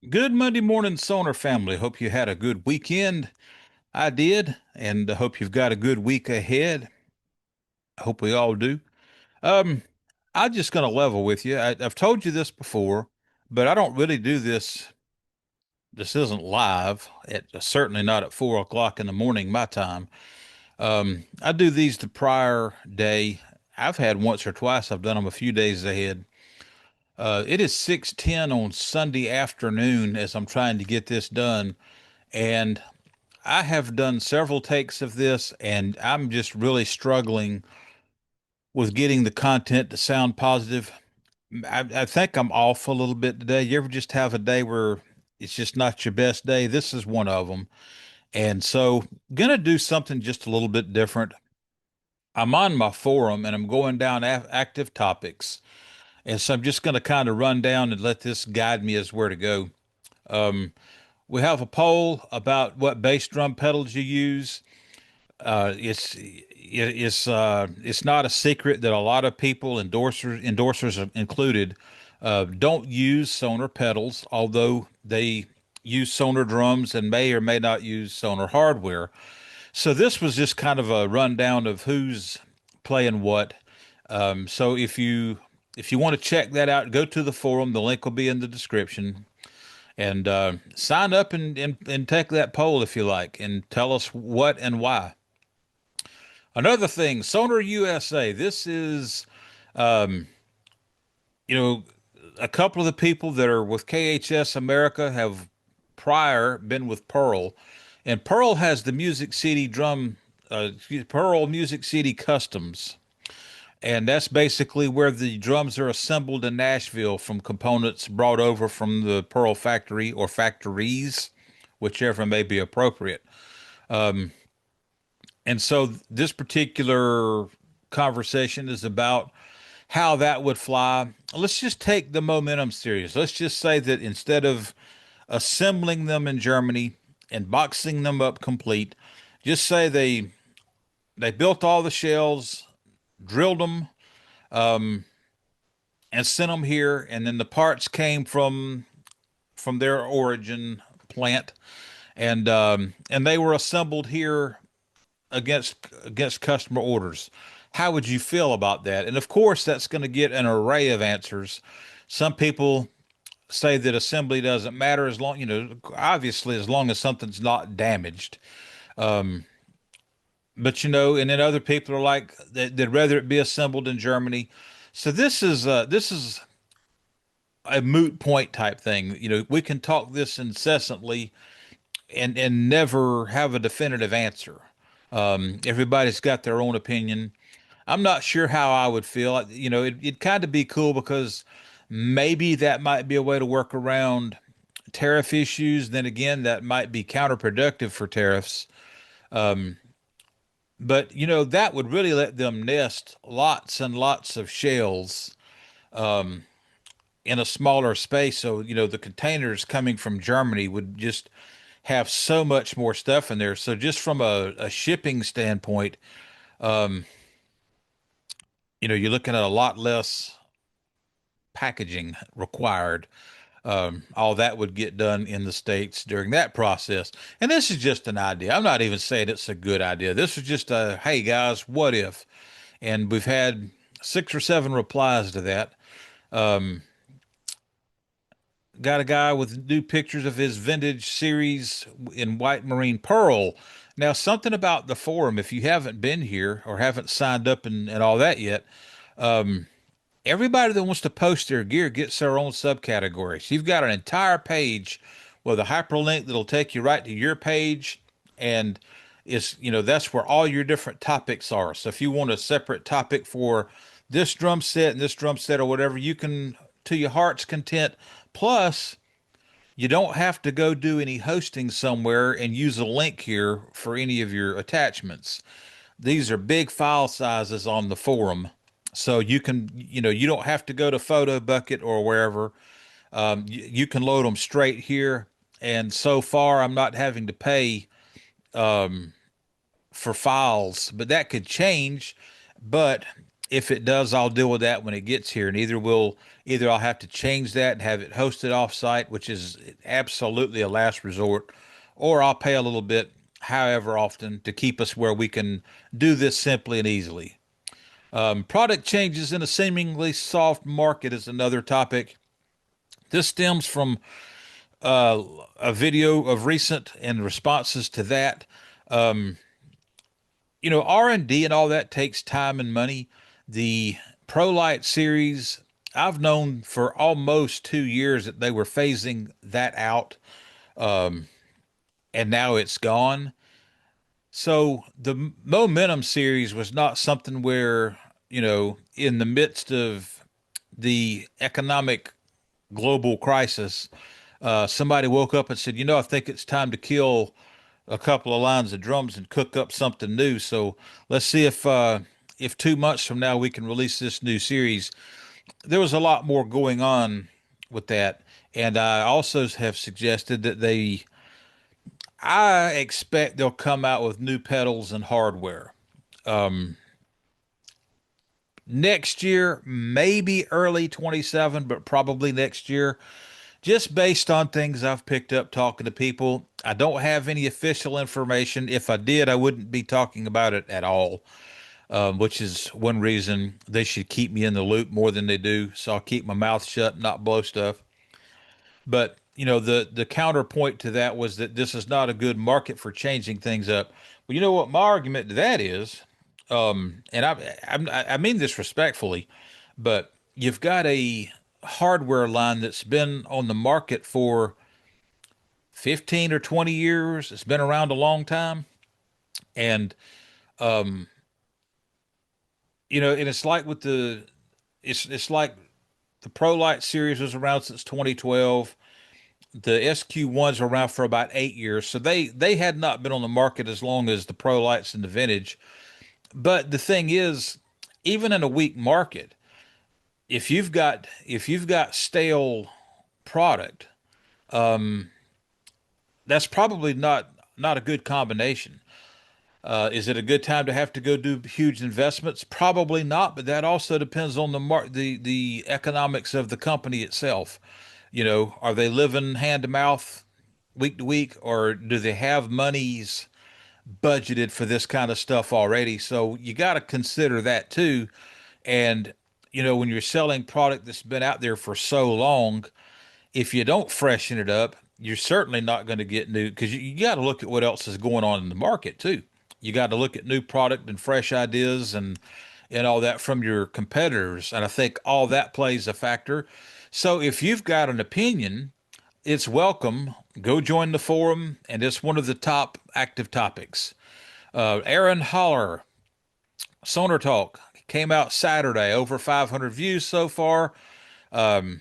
Good Monday morning, Sonor family. Hope you had a good weekend. I did, and I hope you've got a good week ahead. I hope we all do. Um, I'm just going to level with you. I've told you this before, but I don't really do this. This isn't live at certainly not at 4 o'clock in the morning, my time. I do these the prior day. I've had once or twice. I've done them a few days ahead. It is 6:10 on Sunday afternoon as I'm trying to get this done. And I have done several takes of this, and I'm just really struggling with getting the content to sound positive. I think I'm off a little bit today. You ever just have a day where it's just not your best day? This is one of them. And so, gonna do something just a little bit different. I'm on my forum and I'm going down active topics. And so I'm just going to kind of run down and let this guide me as where to go. Um, we have a poll about what bass drum pedals you use. It's not a secret that a lot of people, endorsers included, don't use Sonor pedals, although they use Sonor drums and may or may not use Sonor hardware. So this was just kind of a rundown of who's playing what. So if you want to check that out, go to the forum. The link will be in the description. And sign up and take that poll if you like, and tell us what and why. Another thing, Sonar USA. This is, um, you know, a couple of the people that are with KHS America have prior been with Pearl, and Pearl has the Music City Pearl Music City Customs, and that's basically where the drums are assembled in Nashville from components brought over from the Pearl factory or factories, whichever may be appropriate. And so this particular conversation is about how that would fly. Let's just take the momentum serious. Let's just say that instead of assembling them in Germany and boxing them up complete, just say they built all the shells, drilled them, and sent them here, and then the parts came from their origin plant, and they were assembled here against customer orders. How would you feel about that? And of course, that's going to get an array of answers. Some people say that assembly doesn't matter as long, obviously, as long as something's not damaged. But and then other people are like they'd rather it be assembled in Germany. So this is a moot point type thing. We can talk this incessantly and never have a definitive answer. Everybody's got their own opinion. I'm not sure how I would feel. It'd kind of be cool because maybe that might be a way to work around tariff issues. Then again, that might be counterproductive for tariffs. But that would really let them nest lots and lots of shells in a smaller space. So, the containers coming from Germany would just have so much more stuff in there. So just from a shipping standpoint, you're looking at a lot less packaging required. All that would get done in the States during that process. And this is just an idea. I'm not even saying it's a good idea. This is just a, hey guys, what if? And we've had 6 or 7 replies to that. Got a guy with new pictures of his vintage series in white marine pearl. Now, something about the forum, if you haven't been here or haven't signed up and all that yet, everybody that wants to post their gear gets their own subcategories. You've got an entire page with a hyperlink that'll take you right to your page, and that's where all your different topics are. So if you want a separate topic for this drum set and this drum set or whatever, you can to your heart's content. Plus, you don't have to go do any hosting somewhere and use a link here for any of your attachments. These are big file sizes on the forum. So you don't have to go to Photo Bucket or wherever. You can load them straight here. And so far, I'm not having to pay for files, but that could change. But If it does, I'll deal with that when it gets here, and either I'll have to change that and have it hosted off-site, which is absolutely a last resort, or I'll pay a little bit, however often, to keep us where we can do this simply and easily. Product changes in a seemingly soft market is another topic. This stems from a video of recent and responses to that. Um, R&D and D and all that takes time and money. The ProLight series, I've known for almost 2 years that they were phasing that out, and now it's gone. So the Momentum series was not something where, in the midst of the economic global crisis, somebody woke up and said, I think it's time to kill a couple of lines of drums and cook up something new. So let's see if 2 months from now we can release this new series. There was a lot more going on with that, and I also have suggested that I expect they'll come out with new pedals and hardware next year, maybe early 27, but probably next year. Just based on things I've picked up talking to people. I don't have any official information. If I did, I wouldn't be talking about it at all, which is one reason they should keep me in the loop more than they do. So I'll keep my mouth shut and not blow stuff. But the counterpoint to that was that this is not a good market for changing things up. Well, you know what my argument to that is, and I mean this respectfully, but you've got a hardware line that's been on the market for 15 or 20 years. It's been around a long time. And, and it's like it's like the Pro Light series was around since 2012. The SQ1s are around for about 8 years. So they had not been on the market as long as the Pro Lights and the Vintage. But the thing is, even in a weak market, if you've got stale product, that's probably not a good combination. Is it a good time to have to go do huge investments? Probably not, but that also depends on the economics of the company itself. Are they living hand to mouth, week to week, or do they have monies budgeted for this kind of stuff already? So you got to consider that too. And when you're selling product that's been out there for so long, if you don't freshen it up, you're certainly not going to get new because you got to look at what else is going on in the market too. You got to look at new product and fresh ideas and all that from your competitors. And I think all that plays a factor. So if you've got an opinion, it's welcome. Go join the forum, and it's one of the top active topics. Aaron Holler, Sonor Talk, came out Saturday, over 500 views so far. I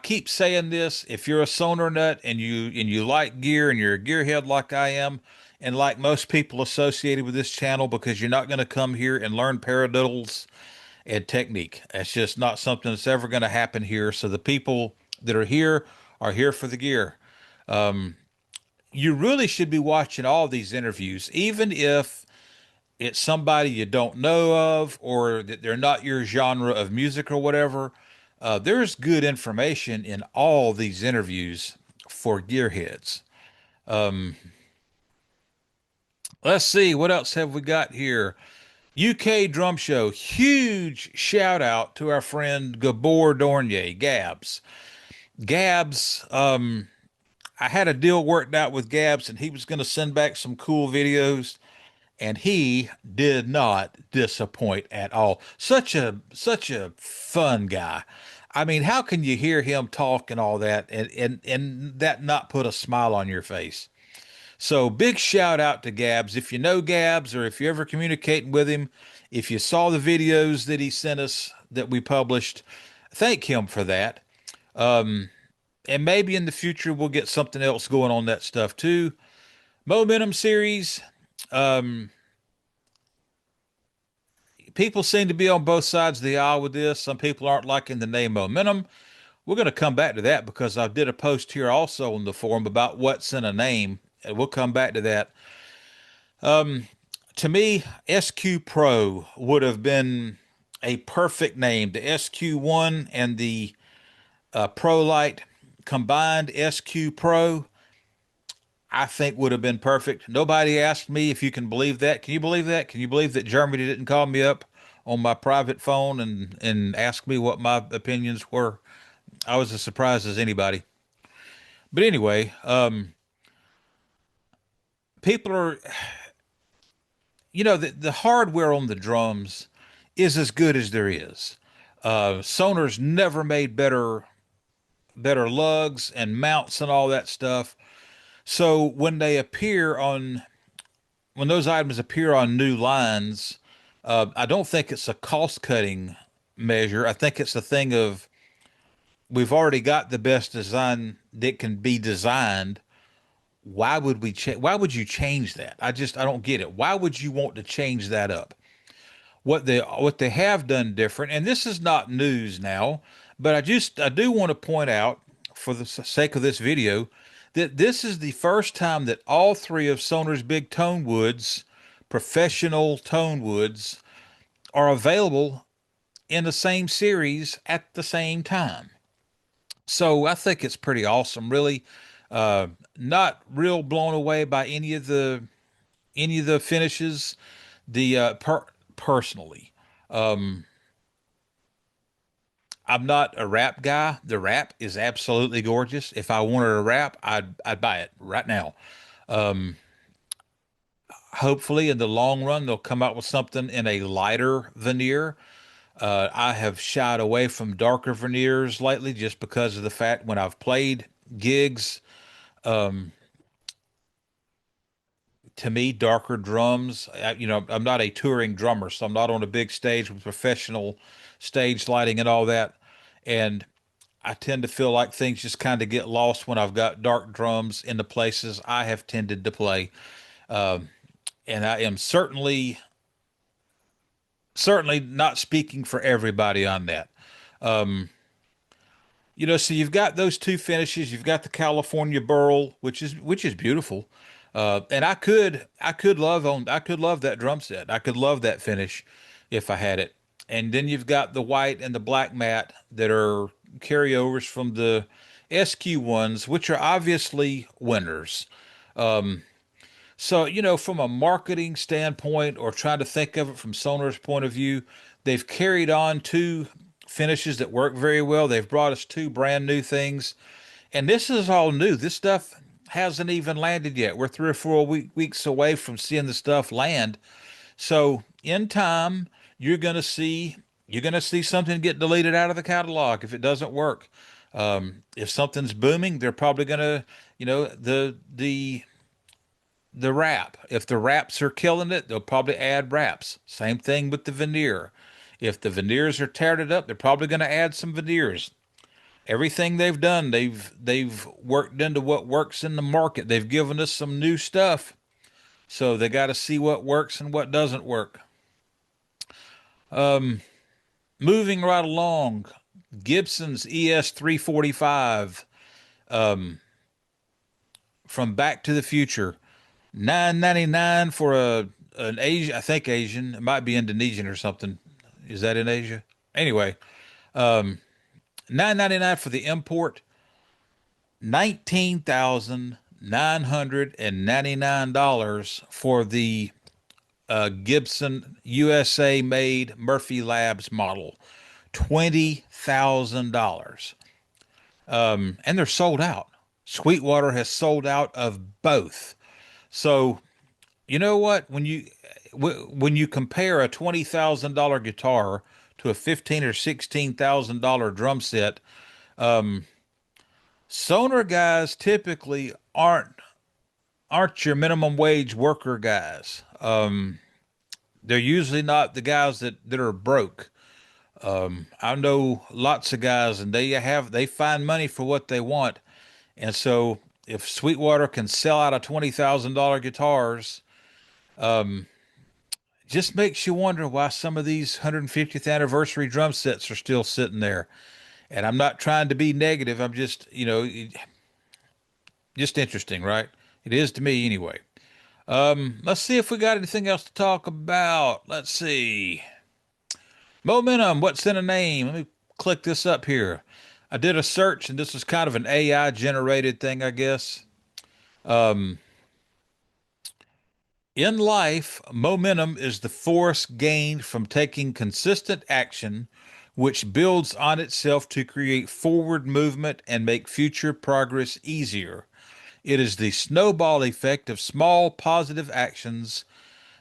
keep saying this. If you're a Sonar nut and you like gear and you're a gearhead like I am, and like most people associated with this channel, because you're not going to come here and learn paradiddles and technique. That's just not something that's ever going to happen here. So the people that are here for the gear. You really should be watching all these interviews, even if it's somebody you don't know of or that they're not your genre of music or whatever. There's good information in all these interviews for gearheads. Let's see, what else have we got here? UK Drum Show. Huge shout out to our friend Gabor Dornier, Gabs. Gabs, I had a deal worked out with Gabs, and he was going to send back some cool videos, and he did not disappoint at all. Such a fun guy. I mean, how can you hear him talk and all that and that not put a smile on your face? So big shout out to Gabs. If you know Gabs or if you're ever communicating with him, if you saw the videos that he sent us that we published, thank him for that. And maybe in the future we'll get something else going on that stuff too. Momentum series. Um, People seem to be on both sides of the aisle with this. Some people aren't liking the name Momentum. We're going to come back to that because I did a post here also on the forum about what's in a name, and we'll come back to that. To me, SQ Pro would have been a perfect name. The SQ1 and the Pro Light combined SQ Pro, I think would have been perfect. Nobody asked me if you can believe that. Can you believe that? Can you believe that Germany didn't call me up on my private phone and ask me what my opinions were? I was as surprised as anybody. But anyway, people are, the hardware on the drums is as good as there is. Sonor's never made better lugs and mounts and all that stuff. So when those items appear on new lines, I don't think it's a cost cutting measure. I think it's a thing of we've already got the best design that can be designed. Why would you change that? I don't get it. Why would you want to change that up? What they have done different, and this is not news now, but I do want to point out, for the sake of this video, that this is the first time that all three of Sonor's big tone woods, professional tone woods, are available in the same series at the same time. So I think it's pretty awesome, really. Uh, Not real blown away by any of the finishes. Personally, um, I'm not a wrap guy. The wrap is absolutely gorgeous. If I wanted a wrap, I'd buy it right now. Um, Hopefully, in the long run, they'll come out with something in a lighter veneer. I have shied away from darker veneers lately just because of the fact when I've played gigs, um, to me, darker drums, I'm not a touring drummer, so I'm not on a big stage with professional stage lighting and all that. And I tend to feel like things just kind of get lost when I've got dark drums in the places I have tended to play. Um, and I am certainly not speaking for everybody on that. Um, so you've got those two finishes. You've got the California burl, which is beautiful. And I could love that drum set. I could love that finish if I had it. And then you've got the white and the black matte that are carryovers from the SQ ones, which are obviously winners. Um, so, from a marketing standpoint or trying to think of it from Sonor's point of view, they've carried on two finishes that work very well. They've brought us two brand new things. And this is all new. This stuff hasn't even landed yet. We're 3 or 4 weeks away from seeing the stuff land. So, in time, you're going to see you're going to see something get deleted out of the catalog if it doesn't work. If something's booming, they're probably going to, the wrap. If the wraps are killing it, they'll probably add wraps. Same thing with the veneer. If the veneers are tearing it up, they're probably going to add some veneers. Everything they've done, they've worked into what works in the market. They've given us some new stuff, so they got to see what works and what doesn't work. Um, Moving right along, Gibson's ES 345, um, from Back to the Future. 9.99 for a an Asian, I think Asian, it might be Indonesian or something. Is that in Asia? Anyway, 9.99 for the import, $19,999 for the Gibson USA made Murphy Labs model. $20,000. And they're sold out. Sweetwater has sold out of both. So you know what? When you compare a $20,000 guitar to a 15 or $16,000 drum set, um, Sonor guys typically aren't your minimum wage worker guys. They're usually not the guys that are broke. I know lots of guys, and they find money for what they want, and so if Sweetwater can sell out of $20,000 guitars, just makes you wonder why some of these 150th anniversary drum sets are still sitting there. And I'm not trying to be negative. I'm just, just interesting, right? It is to me anyway. Let's see if we got anything else to talk about. Let's see. Momentum, what's in a name? Let me click this up here. I did a search, and this is kind of an AI generated thing, I guess. Um, in life, momentum is the force gained from taking consistent action, which builds on itself to create forward movement and make future progress easier. It is the snowball effect of small positive actions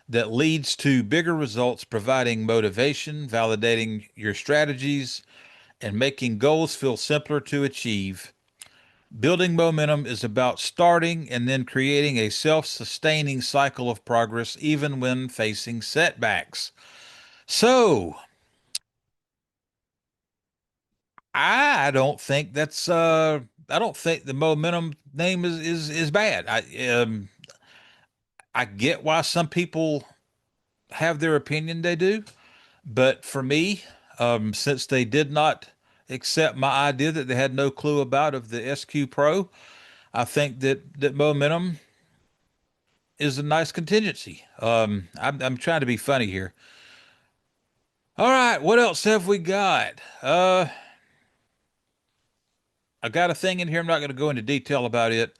that leads to bigger results, providing motivation, validating your strategies, and making goals feel simpler to achieve. Building momentum is about starting and then creating a self sustaining cycle of progress, even when facing setbacks. So, I don't think the momentum name is bad. I get why some people have their opinion they do. But for me, since they did not accept my idea that they had no clue about of the SQ Pro, I think that momentum is a nice contingency. I'm trying to be funny here. All right, what else have we got? I got a thing in here. I'm not going to go into detail about it.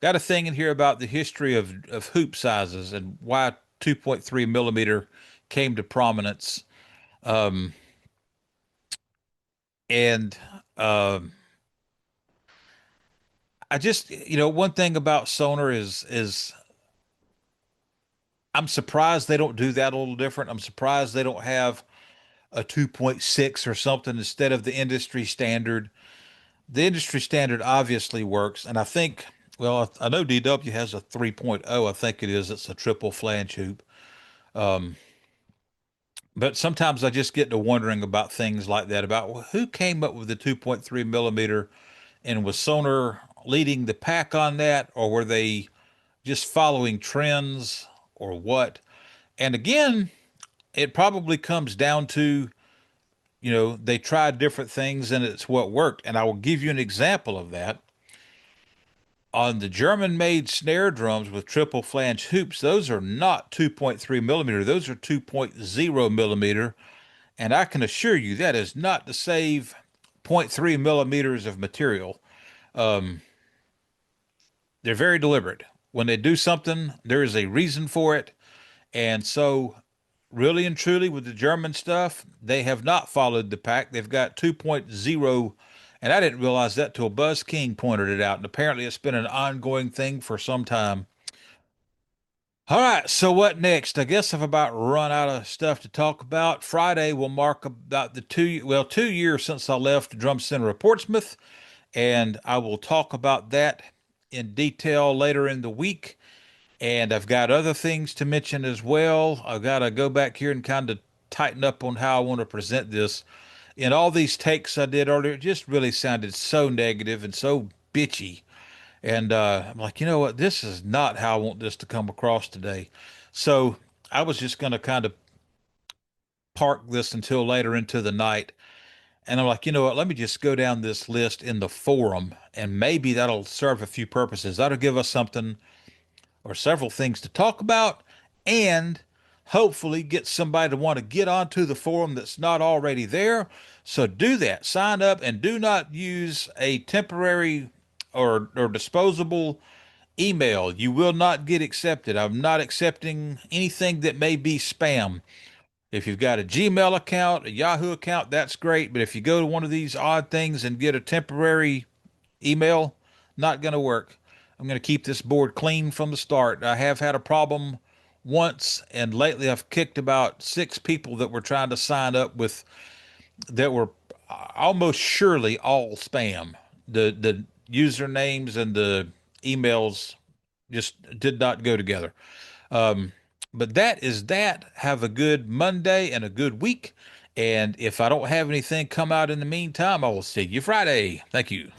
Got a thing in here about the history of hoop sizes and why 2.3 millimeter came to prominence. Um, and um, I just, one thing about Sonor is I'm surprised they don't do that a little different. I'm surprised they don't have a 2.6 or something instead of the industry standard. The industry standard obviously works, and I think, well, I know DW has a 3.0, I think it is. It's a triple flange hoop. Um, but sometimes I just get to wondering about things like that, about well, who came up with the 2.3 millimeter, and was Sonor leading the pack on that, or were they just following trends or what? And again, it probably comes down to, they tried different things and it's what worked. And I will give you an example of that. On the German made snare drums with triple flange hoops, those are not 2.3 millimeter, those are 2.0 millimeter. And I can assure you that is not to save zero point 0.3 millimeters of material. Um, they're very deliberate. When they do something, there is a reason for it. And so, really and truly, with the German stuff, they have not followed the pack. They've got 2.0, and I didn't realize that till Buzz King pointed it out. And apparently, it's been an ongoing thing for some time. All right, so what next? I guess I've about run out of stuff to talk about. Friday will mark about the 2 years since I left Drum Center of Portsmouth, and I will talk about that in detail later in the week. And I've got other things to mention as well. I've got to go back here and kind of tighten up on how I want to present this. In all these takes I did earlier, it just really sounded so negative and so bitchy. And I'm like, you know what? This is not how I want this to come across today. So I was just going to kind of park this until later into the night. And I'm like, you know what? Let me just go down this list in the forum, and maybe that'll serve a few purposes. That'll give us something or several things to talk about, and hopefully get somebody to want to get onto the forum that's not already there. So do that. Sign up and do not use a temporary or disposable email. You will not get accepted. I'm not accepting anything that may be spam. If you've got a Gmail account, a Yahoo account, that's great. But if you go to one of these odd things and get a temporary email, not going to work. I'm going to keep this board clean from the start. I have had a problem once, and lately I've kicked about 6 people that were trying to sign up with that were almost surely all spam. The usernames and the emails just did not go together. Um, but that is that. Have a good Monday and a good week. And if I don't have anything come out in the meantime, I will see you Friday. Thank you.